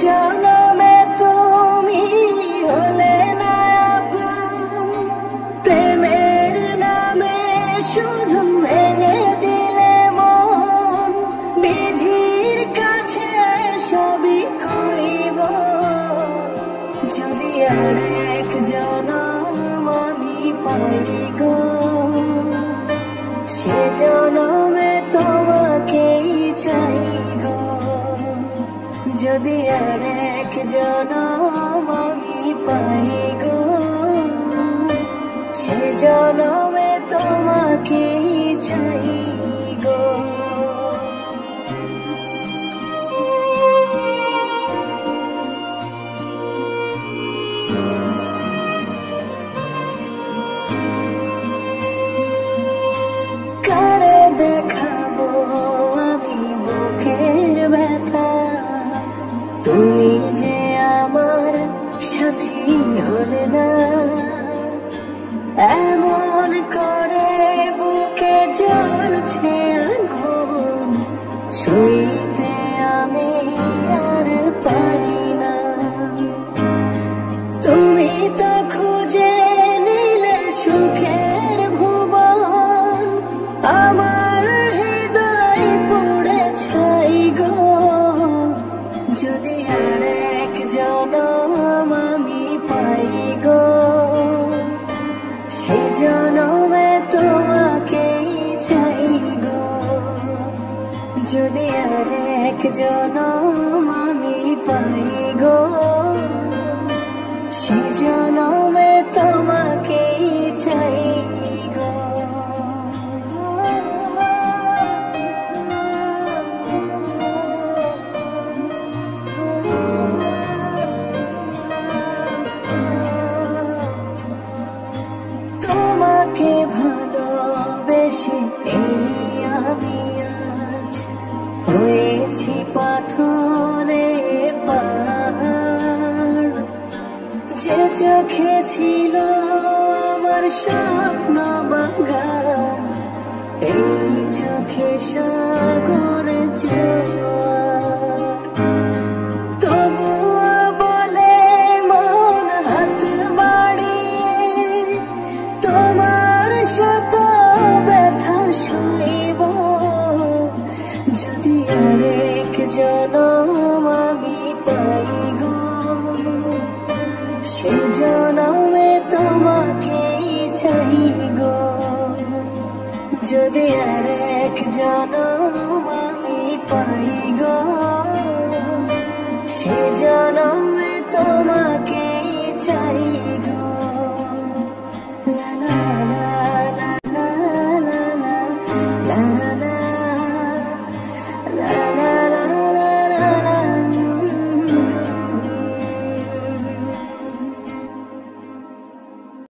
জনমে তুমি হলে না আপন, প্রেমের নামে শুধু ভেঙে দিলে মন। বিধির কাছে সবই কইব, যদি আর এক জনম আমি পাই গো, সে জনমে তোমাকেই চাই গো। যদি আর এক জনম আমি পাই গো, সে জনমে তোমাকেই চাই গো। কারে দেখাবো আমি বুকের ব্যথা, তুমি যে আমার সাথী হলে না। এমন করে বুকে জ্বলছে আগুন, সইতে আমি আর পারি না। তুমি তো খুঁজে নিলে সুখের ভুবন, আমার হৃদয় পুড়ে ছাই গো। যদি আর এক জনম আমি পাই গো, সে জনমে তোমাকেই চাই গো। যদি আর এক জনম আমি পাই গো, সে জনমে তোমাকেই চাই গো। তোমাকে ভালোবেসে এই আমি আজ হয়েছি পাথরে পাহাড়। যে চোখে ছিল আমার স্বপ্ন বাগান, এই চোখে সাগর জোয়ার। তবুও বলে মন হাত বাড়িয়ে, তোমার শত ব্যথা সইব। যদি আর এক জনম আমি পাই গো, সে জনমে তোমাকেই চাই গো। যদি আর এক জনম আমি পাই গো, সে জনমে তোমাকেই চাই গো।